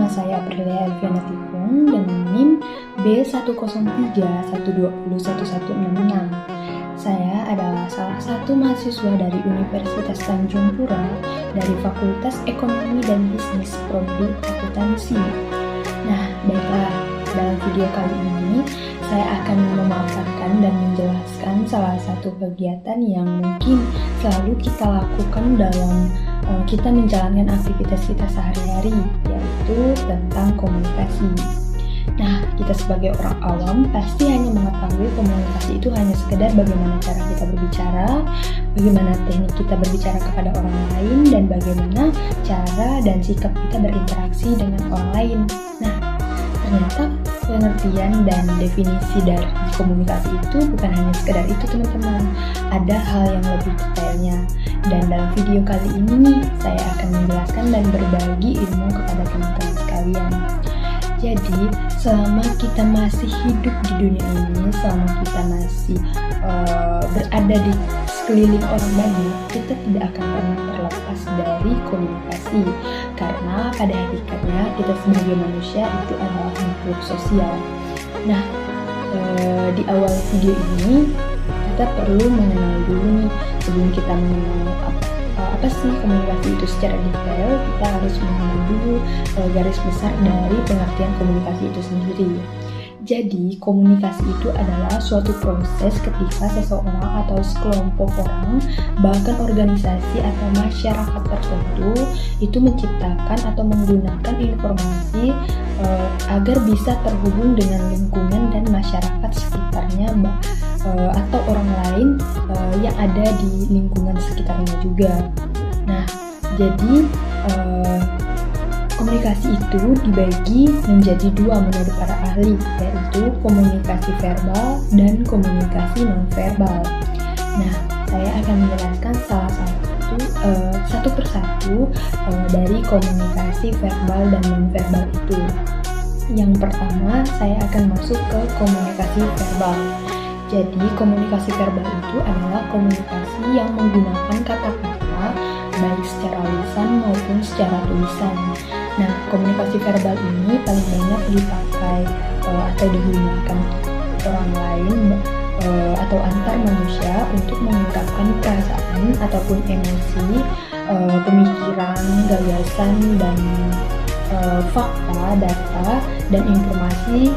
nama saya Aprilia Elviana Tipung dengan NIM B103120116. Saya adalah salah satu mahasiswa dari Universitas Tanjung Pura dari Fakultas Ekonomi dan Bisnis Prodi Akuntansi. Nah, baiklah, dalam video kali ini saya akan memaparkan dan menjelaskan salah satu kegiatan yang mungkin selalu kita lakukan dalam kita menjalankan aktivitas kita sehari-hari, yaitu tentang komunikasi. Nah, kita sebagai orang awam pasti hanya mengetahui komunikasi itu hanya sekedar bagaimana cara kita berbicara, bagaimana teknik kita berbicara kepada orang lain, dan bagaimana cara dan sikap kita berinteraksi dengan orang lain. Nah, ternyata pengertian dan definisi dari komunikasi itu bukan hanya sekedar itu, teman-teman. Ada hal yang lebih detailnya. Dan dalam video kali ini nih, saya akan menjelaskan dan berbagi ilmu kepada teman-teman sekalian. Jadi, selama kita masih hidup di dunia ini, selama kita masih berada di sekeliling orang banyak, kita tidak akan pernah terlepas dari komunikasi. Karena pada hakikatnya kita sebagai manusia itu adalah makhluk sosial. Nah, di awal video ini kita perlu mengenal dulu nih, sebelum kita mengenal apa sih komunikasi itu secara detail, kita harus mengenal dulu garis besar dari pengertian komunikasi itu sendiri. Jadi, komunikasi itu adalah suatu proses ketika seseorang atau sekelompok orang, bahkan organisasi atau masyarakat tertentu, itu menciptakan atau menggunakan informasi agar bisa terhubung dengan lingkungan dan masyarakat sekitarnya, atau orang lain yang ada di lingkungan sekitarnya juga. Nah, jadi komunikasi itu dibagi menjadi dua menurut para ahli, yaitu komunikasi verbal dan komunikasi non-verbal. Nah, saya akan menjelaskan satu persatu dari komunikasi verbal dan non-verbal itu. Yang pertama, saya akan masuk ke komunikasi verbal. Jadi, komunikasi verbal itu adalah komunikasi yang menggunakan kata-kata baik secara lisan maupun secara tulisan. Nah, komunikasi verbal ini paling banyak dipakai atau digunakan orang lain atau antar manusia untuk mengungkapkan perasaan ataupun emosi, pemikiran, gagasan, dan fakta, data, dan informasi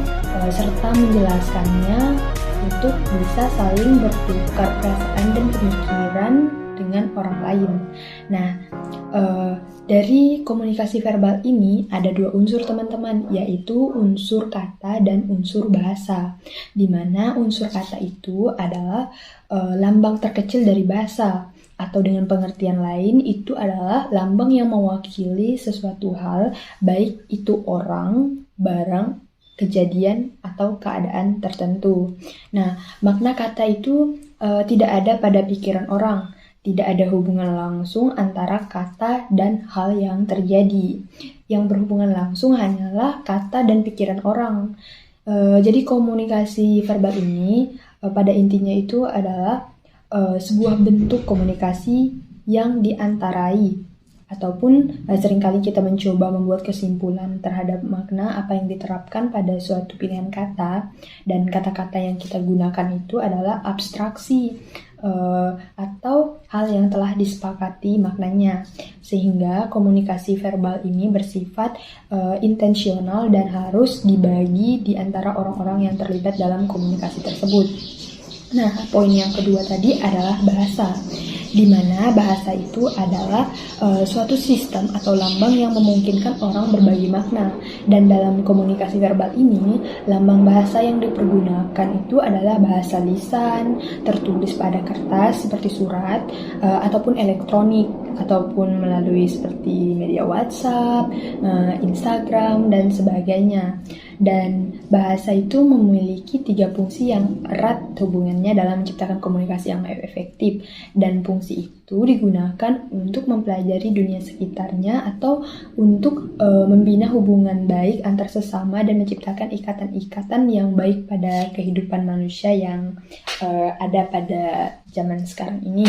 serta menjelaskannya untuk bisa saling bertukar perasaan dan pemikiran dengan orang lain. Nah, dari komunikasi verbal ini ada dua unsur, teman-teman, yaitu unsur kata dan unsur bahasa. Di mana unsur kata itu adalah lambang terkecil dari bahasa, atau dengan pengertian lain itu adalah lambang yang mewakili sesuatu hal, baik itu orang, barang, kejadian, atau keadaan tertentu. Nah, makna kata itu tidak ada pada pikiran orang. Tidak ada hubungan langsung antara kata dan hal yang terjadi. Yang berhubungan langsung hanyalah kata dan pikiran orang. Jadi komunikasi verbal ini pada intinya itu adalah sebuah bentuk komunikasi yang diantarai, ataupun seringkali kita mencoba membuat kesimpulan terhadap makna apa yang diterapkan pada suatu pilihan kata, dan kata-kata yang kita gunakan itu adalah abstraksi atau hal yang telah disepakati maknanya, sehingga komunikasi verbal ini bersifat intensional dan harus dibagi di antara orang-orang yang terlibat dalam komunikasi tersebut. Nah, poin yang kedua tadi adalah bahasa, di mana bahasa itu adalah suatu sistem atau lambang yang memungkinkan orang berbagi makna. Dan dalam komunikasi verbal ini, lambang bahasa yang dipergunakan itu adalah bahasa lisan, tertulis pada kertas seperti surat, ataupun elektronik, ataupun melalui seperti media WhatsApp, Instagram, dan sebagainya. Dan bahasa itu memiliki 3 fungsi yang erat hubungannya dalam menciptakan komunikasi yang efektif. Dan fungsi itu digunakan untuk mempelajari dunia sekitarnya atau untuk membina hubungan baik antar sesama dan menciptakan ikatan-ikatan yang baik pada kehidupan manusia yang ada pada zaman sekarang ini.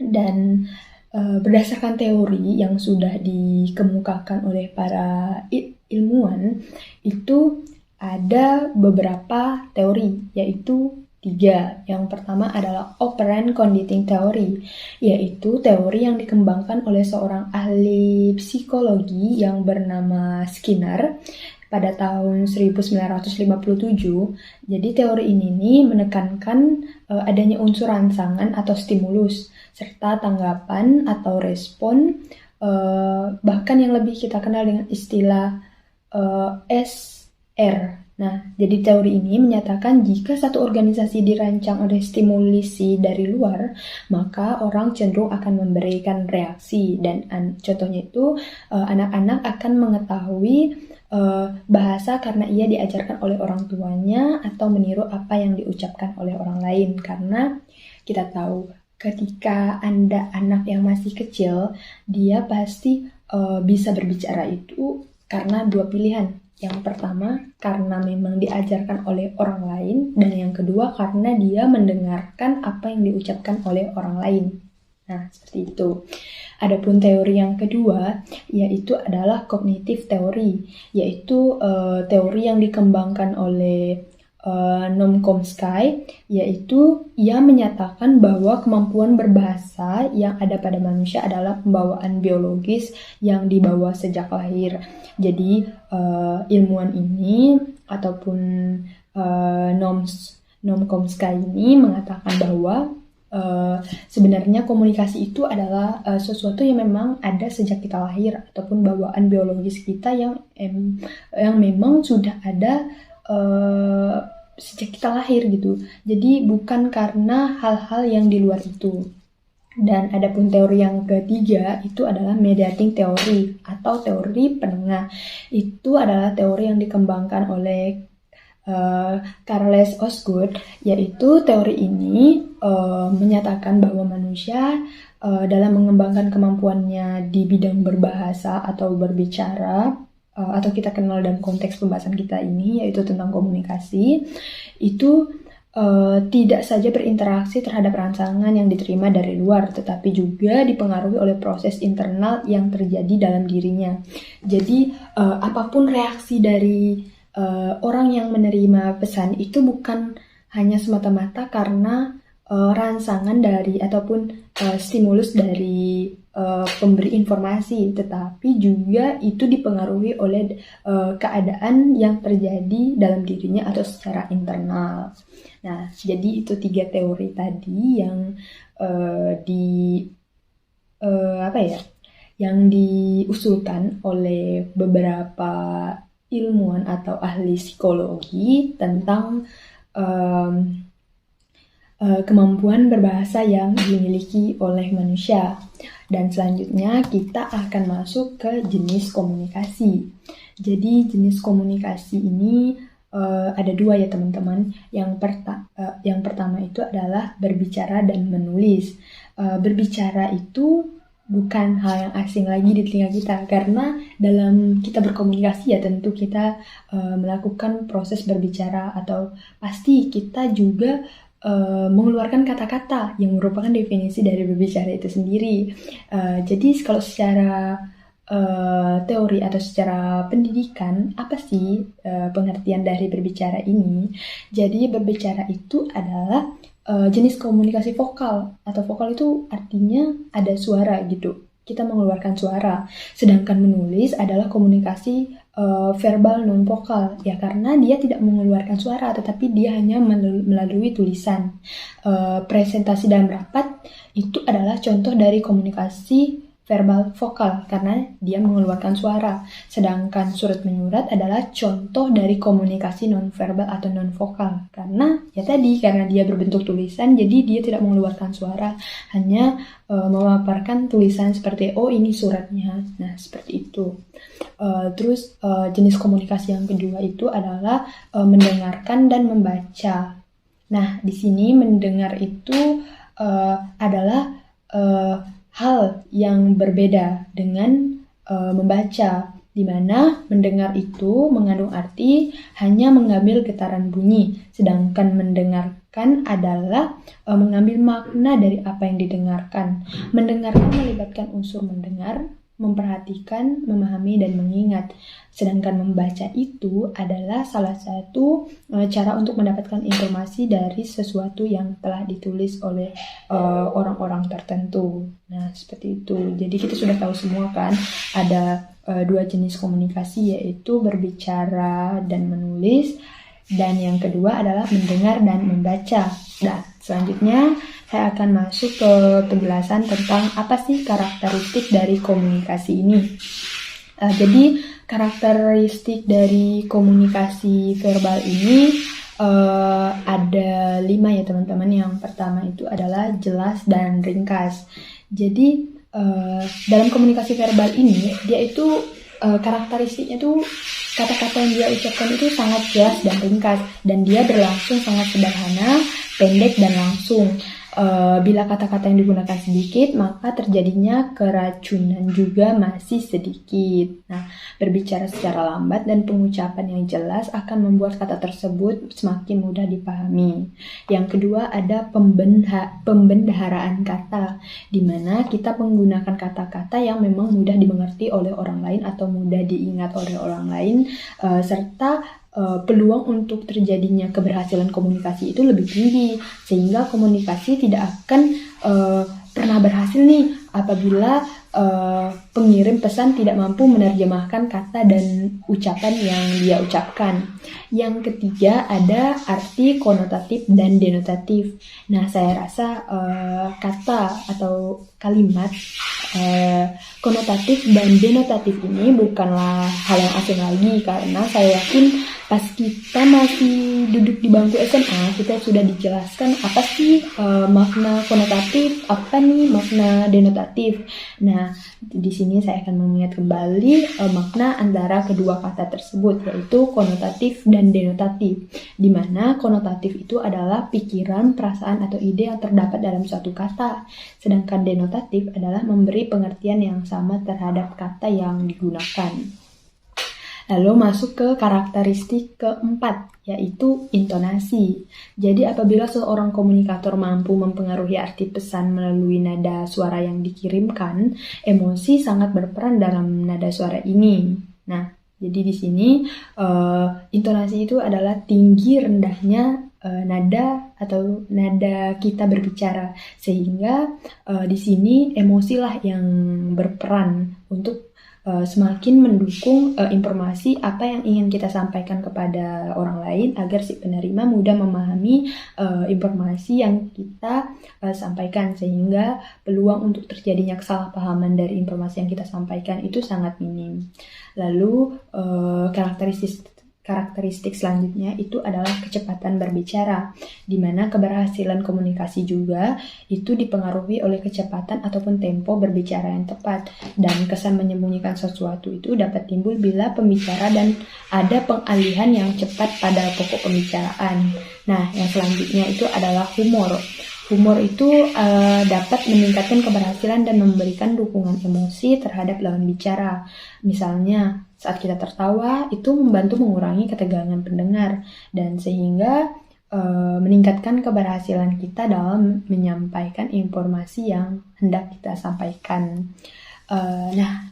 Dan berdasarkan teori yang sudah dikemukakan oleh para ilmuwan, itu ada beberapa teori, yaitu 3. Yang pertama adalah operant conditioning theory, yaitu teori yang dikembangkan oleh seorang ahli psikologi yang bernama Skinner pada tahun 1957. Jadi teori ini menekankan adanya unsur rangsangan atau stimulus, serta tanggapan atau respon, bahkan yang lebih kita kenal dengan istilah SR. Nah, jadi teori ini menyatakan jika satu organisasi dirancang oleh stimulasi dari luar, maka orang cenderung akan memberikan reaksi. Dan contohnya itu, anak-anak akan mengetahui bahasa karena ia diajarkan oleh orang tuanya atau meniru apa yang diucapkan oleh orang lain. Karena kita tahu ketika Anda anak yang masih kecil, dia pasti bisa berbicara itu karena 2 pilihan. Yang pertama, karena memang diajarkan oleh orang lain, dan yang kedua, karena dia mendengarkan apa yang diucapkan oleh orang lain. Nah, seperti itu. Adapun teori yang kedua, yaitu adalah cognitive theory, yaitu teori yang dikembangkan oleh Noam Chomsky, yaitu ia menyatakan bahwa kemampuan berbahasa yang ada pada manusia adalah pembawaan biologis yang dibawa sejak lahir. Jadi ilmuwan ini ataupun Noam Chomsky ini mengatakan bahwa sebenarnya komunikasi itu adalah sesuatu yang memang ada sejak kita lahir, ataupun bawaan biologis kita yang memang sudah ada sejak kita lahir gitu. Jadi bukan karena hal-hal yang di luar itu. Dan adapun teori yang ketiga itu adalah mediating theory atau teori penengah. Itu adalah teori yang dikembangkan oleh Charles Osgood, yaitu teori ini menyatakan bahwa manusia dalam mengembangkan kemampuannya di bidang berbahasa atau berbicara, atau kita kenal dalam konteks pembahasan kita ini, yaitu tentang komunikasi, itu tidak saja berinteraksi terhadap rangsangan yang diterima dari luar, tetapi juga dipengaruhi oleh proses internal yang terjadi dalam dirinya. Jadi apapun reaksi dari orang yang menerima pesan itu bukan hanya semata-mata karena rangsangan dari ataupun stimulus dari pemberi informasi, tetapi juga itu dipengaruhi oleh keadaan yang terjadi dalam dirinya atau secara internal. Nah, jadi itu 3 teori tadi yang yang diusulkan oleh beberapa ilmuwan atau ahli psikologi tentang kemampuan berbahasa yang dimiliki oleh manusia. Dan selanjutnya kita akan masuk ke jenis komunikasi. Jadi jenis komunikasi ini ada 2 ya teman-teman. Yang pertama itu adalah berbicara dan menulis. Berbicara itu bukan hal yang asing lagi di telinga kita, karena dalam kita berkomunikasi ya tentu kita melakukan proses berbicara, atau pasti kita juga mengeluarkan kata-kata yang merupakan definisi dari berbicara itu sendiri. Jadi kalau secara teori atau secara pendidikan, apa sih pengertian dari berbicara ini? Jadi berbicara itu adalah jenis komunikasi vokal, atau vokal itu artinya ada suara gitu. Kita mengeluarkan suara. Sedangkan menulis adalah komunikasi verbal non vokal, ya karena dia tidak mengeluarkan suara, tetapi dia hanya melalui tulisan. Presentasi dalam rapat itu adalah contoh dari komunikasi verbal vokal karena dia mengeluarkan suara. Sedangkan surat menyurat adalah contoh dari komunikasi non-verbal atau non-vokal. Karena dia berbentuk tulisan, jadi dia tidak mengeluarkan suara, hanya memaparkan tulisan seperti, oh ini suratnya. Nah, seperti itu. Terus jenis komunikasi yang kedua itu adalah mendengarkan dan membaca. Nah, di sini mendengar itu adalah hal yang berbeda dengan membaca. di mana mendengar itu mengandung arti hanya mengambil getaran bunyi, sedangkan mendengarkan adalah mengambil makna dari apa yang didengarkan. Mendengarkan melibatkan unsur mendengar, memperhatikan, memahami, dan mengingat. Sedangkan membaca itu adalah salah satu cara untuk mendapatkan informasi dari sesuatu yang telah ditulis oleh orang-orang tertentu. Nah, seperti itu. Jadi kita sudah tahu semua kan, ada dua jenis komunikasi, yaitu berbicara dan menulis, dan yang kedua adalah mendengar dan membaca. Nah, selanjutnya saya akan masuk ke penjelasan tentang apa sih karakteristik dari komunikasi ini. Jadi karakteristik dari komunikasi verbal ini ada 5 ya teman-teman. Yang pertama itu adalah jelas dan ringkas. Jadi dalam komunikasi verbal ini dia itu karakteristiknya tuh kata-kata yang dia ucapkan itu sangat jelas dan ringkas, dan dia berlangsung sangat sederhana, pendek dan langsung. Bila kata-kata yang digunakan sedikit, maka terjadinya keracunan juga masih sedikit. Nah, berbicara secara lambat dan pengucapan yang jelas akan membuat kata tersebut semakin mudah dipahami. Yang kedua ada pembendaharaan kata, di mana kita menggunakan kata-kata yang memang mudah dimengerti oleh orang lain atau mudah diingat oleh orang lain, serta peluang untuk terjadinya keberhasilan komunikasi itu lebih tinggi, sehingga komunikasi tidak akan pernah berhasil nih apabila pengirim pesan tidak mampu menerjemahkan kata dan ucapan yang dia ucapkan. Yang ketiga ada arti konotatif dan denotatif. Nah, saya rasa kata atau kalimat konotatif dan denotatif ini bukanlah hal yang asing lagi, karena saya yakin pas kita masih duduk di bangku SMA kita sudah dijelaskan apa sih makna konotatif, apa nih makna denotatif. Nah, di sini saya akan mengingat kembali makna antara kedua kata tersebut, yaitu konotatif dan denotatif, di mana konotatif itu adalah pikiran, perasaan atau ide yang terdapat dalam suatu kata, sedangkan denotatif adalah memberi pengertian yang sama terhadap kata yang digunakan. Lalu masuk ke karakteristik keempat, yaitu intonasi. Jadi apabila seorang komunikator mampu mempengaruhi arti pesan melalui nada suara yang dikirimkan, emosi sangat berperan dalam nada suara ini. Nah, jadi di sini intonasi itu adalah tinggi rendahnya nada atau nada kita berbicara, sehingga di sini emosilah yang berperan untuk semakin mendukung informasi apa yang ingin kita sampaikan kepada orang lain, agar si penerima mudah memahami informasi yang kita sampaikan, sehingga peluang untuk terjadinya kesalahpahaman dari informasi yang kita sampaikan itu sangat minim. Lalu karakteristik selanjutnya itu adalah kecepatan berbicara, di mana keberhasilan komunikasi juga itu dipengaruhi oleh kecepatan ataupun tempo berbicara yang tepat, dan kesan menyembunyikan sesuatu itu dapat timbul bila pembicara dan ada pengalihan yang cepat pada pokok pembicaraan. Nah, yang selanjutnya itu adalah humor. Humor itu dapat meningkatkan keberhasilan dan memberikan dukungan emosi terhadap lawan bicara. Misalnya, saat kita tertawa, itu membantu mengurangi ketegangan pendengar, dan sehingga meningkatkan keberhasilan kita dalam menyampaikan informasi yang hendak kita sampaikan. Nah,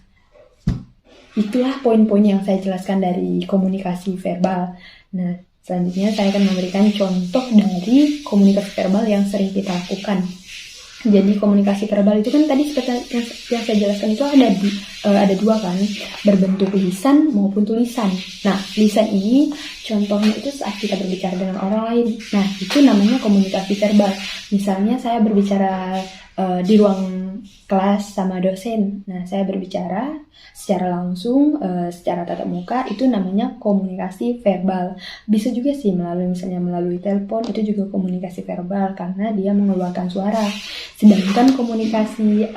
itulah poin-poin yang saya jelaskan dari komunikasi verbal. Nah, selanjutnya saya akan memberikan contoh dari komunikasi verbal yang sering kita lakukan. Jadi komunikasi verbal itu kan tadi seperti yang saya jelaskan itu ada dua kan, berbentuk lisan maupun tulisan. Nah, lisan ini contohnya itu saat kita berbicara dengan orang lain. Nah, itu namanya komunikasi verbal. Misalnya saya berbicara di ruang kelas sama dosen. Nah, saya berbicara secara langsung, secara tatap muka, itu namanya komunikasi verbal. Bisa juga sih melalui telepon, itu juga komunikasi verbal karena dia mengeluarkan suara. Sedangkan komunikasi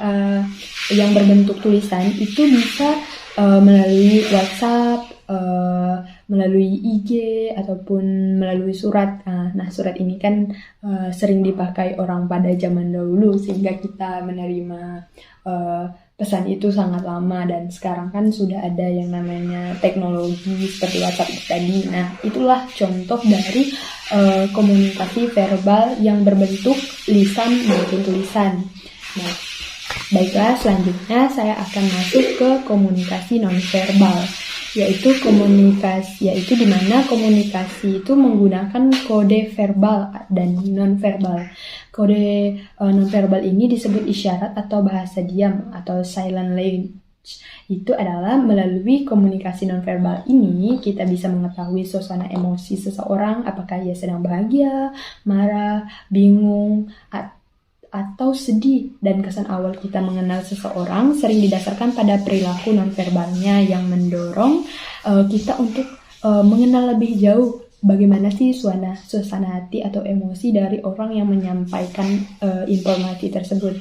yang berbentuk tulisan itu bisa melalui WhatsApp, melalui IG ataupun melalui surat. Nah, surat ini kan sering dipakai orang pada zaman dahulu, sehingga kita menerima pesan itu sangat lama, dan sekarang kan sudah ada yang namanya teknologi seperti WhatsApp tadi. Nah, itulah contoh dari komunikasi verbal yang berbentuk lisan maupun tulisan. Nah, baiklah, selanjutnya saya akan masuk ke komunikasi nonverbal, yaitu di mana komunikasi itu menggunakan kode verbal dan nonverbal. Kode nonverbal ini disebut isyarat atau bahasa diam atau silent language. Itu adalah melalui komunikasi nonverbal ini kita bisa mengetahui suasana emosi seseorang, apakah ia sedang bahagia, marah, bingung, atau sedih. Dan kesan awal kita mengenal seseorang sering didasarkan pada perilaku nonverbalnya yang mendorong kita untuk mengenal lebih jauh bagaimana sih suasana hati atau emosi dari orang yang menyampaikan informasi tersebut.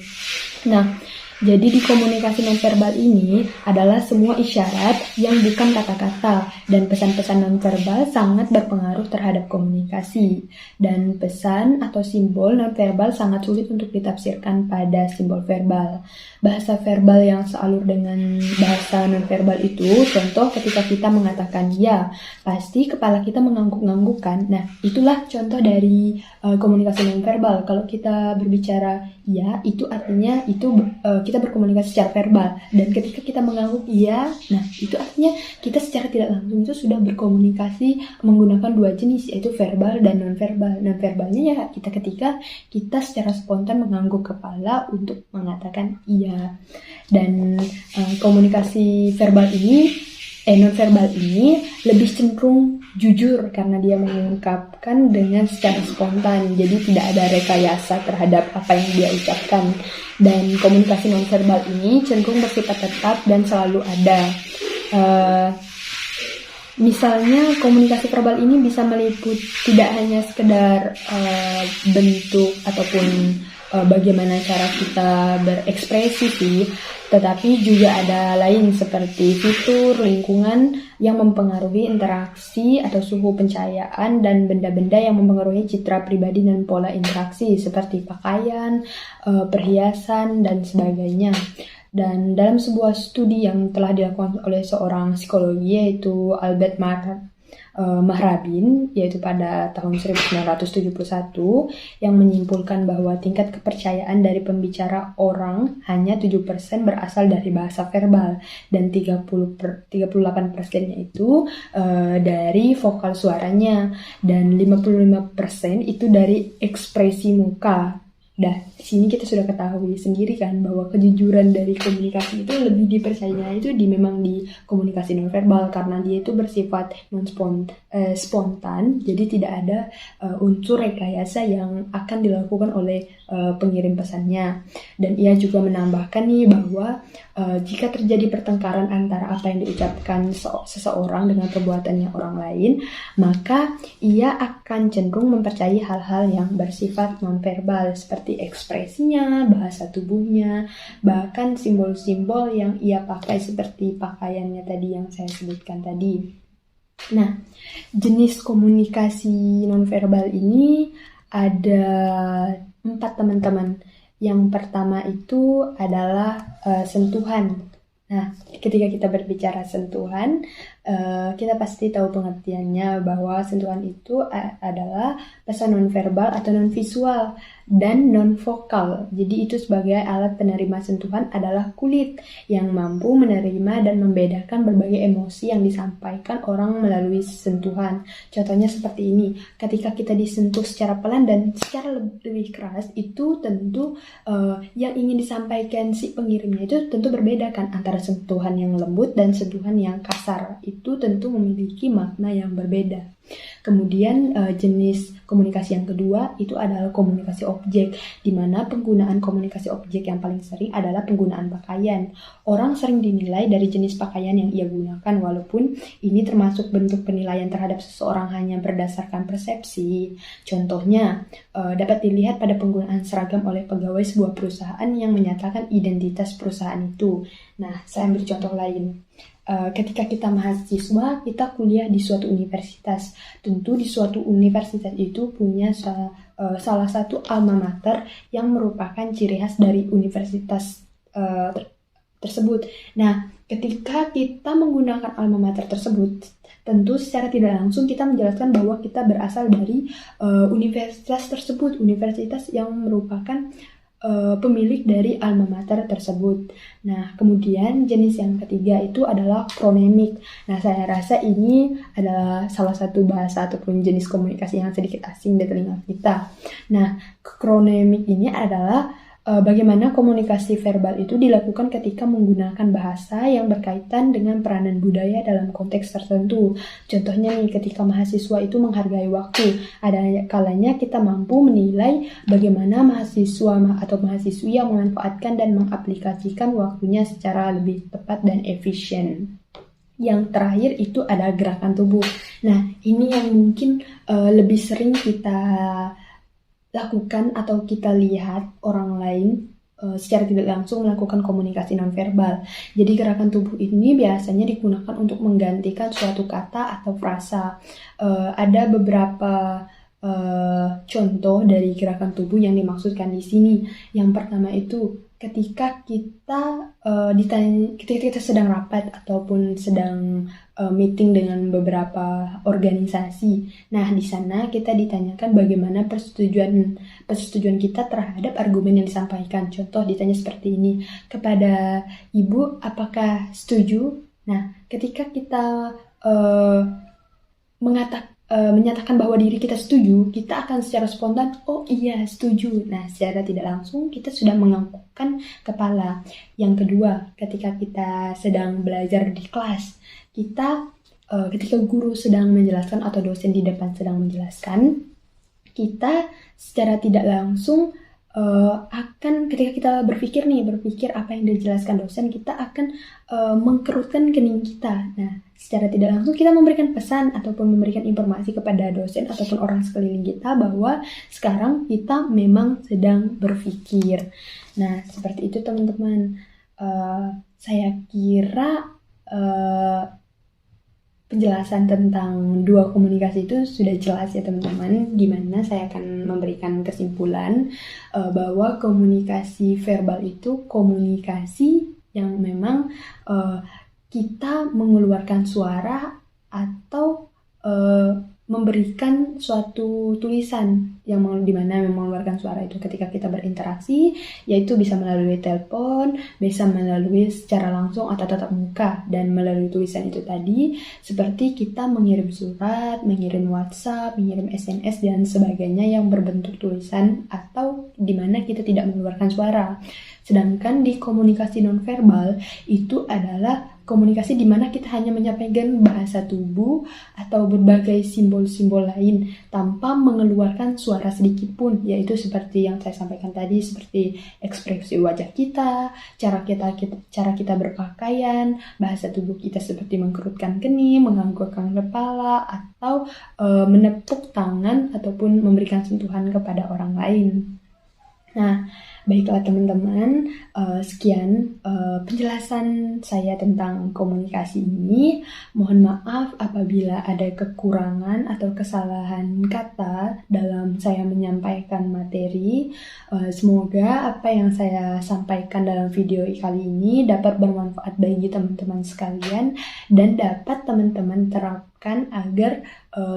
Nah, jadi di komunikasi nonverbal ini adalah semua isyarat yang bukan kata-kata, dan pesan-pesan nonverbal sangat berpengaruh terhadap komunikasi. Dan pesan atau simbol nonverbal sangat sulit untuk ditafsirkan pada simbol verbal. Bahasa verbal yang sealur dengan bahasa nonverbal itu, contoh ketika kita mengatakan ya, pasti kepala kita mengangguk-anggukkan. Nah, itulah contoh dari komunikasi nonverbal. Kalau kita berbicara ya, itu artinya kita berkomunikasi secara verbal, dan ketika kita mengangguk iya, nah itu artinya kita secara tidak langsung itu sudah berkomunikasi menggunakan dua jenis, yaitu verbal dan nonverbal. Nonverbalnya ya ketika kita secara spontan mengangguk kepala untuk mengatakan iya. Dan komunikasi nonverbal ini lebih cenderung jujur karena dia mengungkapkan dengan secara spontan, jadi tidak ada rekayasa terhadap apa yang dia ucapkan. Dan komunikasi nonverbal ini cenderung bersifat tetap dan selalu ada. Misalnya komunikasi verbal ini bisa meliput tidak hanya sekedar bentuk ataupun bagaimana cara kita berekspresi sih, tetapi juga ada lain seperti fitur lingkungan yang mempengaruhi interaksi atau suhu pencahayaan, dan benda-benda yang mempengaruhi citra pribadi dan pola interaksi seperti pakaian, perhiasan, dan sebagainya. Dan dalam sebuah studi yang telah dilakukan oleh seorang psikologi yaitu Albert Mahrabin, yaitu pada tahun 1971, yang menyimpulkan bahwa tingkat kepercayaan dari pembicara orang hanya 7% berasal dari bahasa verbal, dan 38%-nya itu dari vokal suaranya, dan 55% itu dari ekspresi muka. Nah, di sini kita sudah ketahui sendiri kan bahwa kejujuran dari komunikasi itu lebih dipercaya itu memang di komunikasi nonverbal, karena dia itu bersifat spontan, jadi tidak ada unsur rekayasa yang akan dilakukan oleh pengirim pesannya. Dan ia juga menambahkan nih bahwa jika terjadi pertengkaran antara apa yang diucapkan seseorang dengan perbuatannya orang lain, maka ia akan cenderung mempercayai hal-hal yang bersifat nonverbal seperti ekspresinya, bahasa tubuhnya, bahkan simbol-simbol yang ia pakai seperti pakaiannya tadi yang saya sebutkan tadi. Nah, jenis komunikasi nonverbal ini ada 4 teman-teman. Yang pertama itu adalah sentuhan. Nah, ketika kita berbicara sentuhan, kita pasti tahu pengertiannya bahwa sentuhan itu adalah pesan nonverbal atau nonvisual dan nonvokal. Jadi itu sebagai alat penerima sentuhan adalah kulit yang mampu menerima dan membedakan berbagai emosi yang disampaikan orang melalui sentuhan. Contohnya seperti ini, ketika kita disentuh secara pelan dan secara lebih keras, itu tentu yang ingin disampaikan si pengirimnya itu tentu berbeda kan, antara sentuhan yang lembut dan sentuhan yang kasar. Itu tentu memiliki makna yang berbeda. Kemudian jenis komunikasi yang kedua itu adalah komunikasi objek, di mana penggunaan komunikasi objek yang paling sering adalah penggunaan pakaian. Orang sering dinilai dari jenis pakaian yang ia gunakan, walaupun ini termasuk bentuk penilaian terhadap seseorang hanya berdasarkan persepsi. Contohnya dapat dilihat pada penggunaan seragam oleh pegawai sebuah perusahaan yang menyatakan identitas perusahaan itu. Nah, saya ambil contoh lain. Ketika kita mahasiswa, kita kuliah di suatu universitas. Tentu di suatu universitas itu punya salah satu alma mater yang merupakan ciri khas dari universitas tersebut. Nah, ketika kita menggunakan alma mater tersebut, tentu secara tidak langsung kita menjelaskan bahwa kita berasal dari universitas tersebut, universitas yang merupakan pemilik dari alma mater tersebut. Nah, kemudian jenis yang ketiga itu adalah kronemik. Nah, saya rasa ini adalah salah satu bahasa ataupun jenis komunikasi yang sedikit asing di telinga kita. Nah, kronemik ini adalah bagaimana komunikasi verbal itu dilakukan ketika menggunakan bahasa yang berkaitan dengan peranan budaya dalam konteks tertentu. Contohnya nih, ketika mahasiswa itu menghargai waktu, ada kalanya kita mampu menilai bagaimana mahasiswa atau mahasiswi yang memanfaatkan dan mengaplikasikan waktunya secara lebih tepat dan efisien. Yang terakhir itu ada gerakan tubuh. Nah, ini yang mungkin lebih sering kita lakukan atau kita lihat orang lain secara tidak langsung melakukan komunikasi nonverbal. Jadi gerakan tubuh ini biasanya digunakan untuk menggantikan suatu kata atau frasa. Ada beberapa contoh dari gerakan tubuh yang dimaksudkan di sini. Yang pertama itu ketika kita ketika kita sedang rapat ataupun sedang meeting dengan beberapa organisasi. Nah, di sana kita ditanyakan bagaimana persetujuan kita terhadap argumen yang disampaikan. Contoh ditanya seperti ini, kepada Ibu, apakah setuju? Nah, ketika kita menyatakan bahwa diri kita setuju, kita akan secara spontan, oh iya setuju. Nah, secara tidak langsung kita sudah menganggukkan kepala. Yang kedua, ketika kita sedang belajar di kelas, kita ketika guru sedang menjelaskan atau dosen di depan sedang menjelaskan, kita secara tidak langsung akan ketika kita berpikir apa yang dijelaskan dosen, kita akan mengkerutkan kening kita. Nah, secara tidak langsung kita memberikan pesan ataupun memberikan informasi kepada dosen ataupun orang sekeliling kita bahwa sekarang kita memang sedang berpikir. Nah, seperti itu teman-teman. Saya kira penjelasan tentang dua komunikasi itu sudah jelas ya teman-teman, dimana saya akan memberikan kesimpulan bahwa komunikasi verbal itu komunikasi yang memang kita mengeluarkan suara atau memberikan suatu tulisan yang dimana mengeluarkan suara itu ketika kita berinteraksi, yaitu bisa melalui telepon, bisa melalui secara langsung atau tatap muka, dan melalui tulisan itu tadi seperti kita mengirim surat, mengirim WhatsApp, mengirim SMS dan sebagainya yang berbentuk tulisan atau dimana kita tidak mengeluarkan suara. Sedangkan di komunikasi nonverbal itu adalah komunikasi di mana kita hanya menyampaikan bahasa tubuh atau berbagai simbol-simbol lain tanpa mengeluarkan suara sedikit pun, yaitu seperti yang saya sampaikan tadi, seperti ekspresi wajah kita, cara kita berpakaian, bahasa tubuh kita seperti mengkerutkan kening, menganggukkan kepala, atau menepuk tangan ataupun memberikan sentuhan kepada orang lain. Nah, baiklah teman-teman, sekian penjelasan saya tentang komunikasi ini. Mohon maaf apabila ada kekurangan atau kesalahan kata dalam saya menyampaikan materi. Semoga apa yang saya sampaikan dalam video kali ini dapat bermanfaat bagi teman-teman sekalian dan dapat teman-teman terapkan agar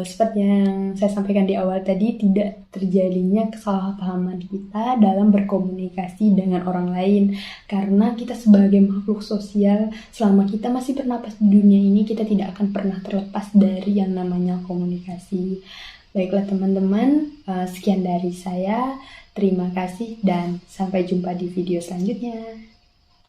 seperti yang saya sampaikan di awal tadi, tidak terjadinya kesalahpahaman kita dalam berkomunikasi dengan orang lain. Karena kita sebagai makhluk sosial, selama kita masih bernapas di dunia ini, kita tidak akan pernah terlepas dari yang namanya komunikasi. Baiklah teman-teman, sekian dari saya. Terima kasih dan sampai jumpa di video selanjutnya.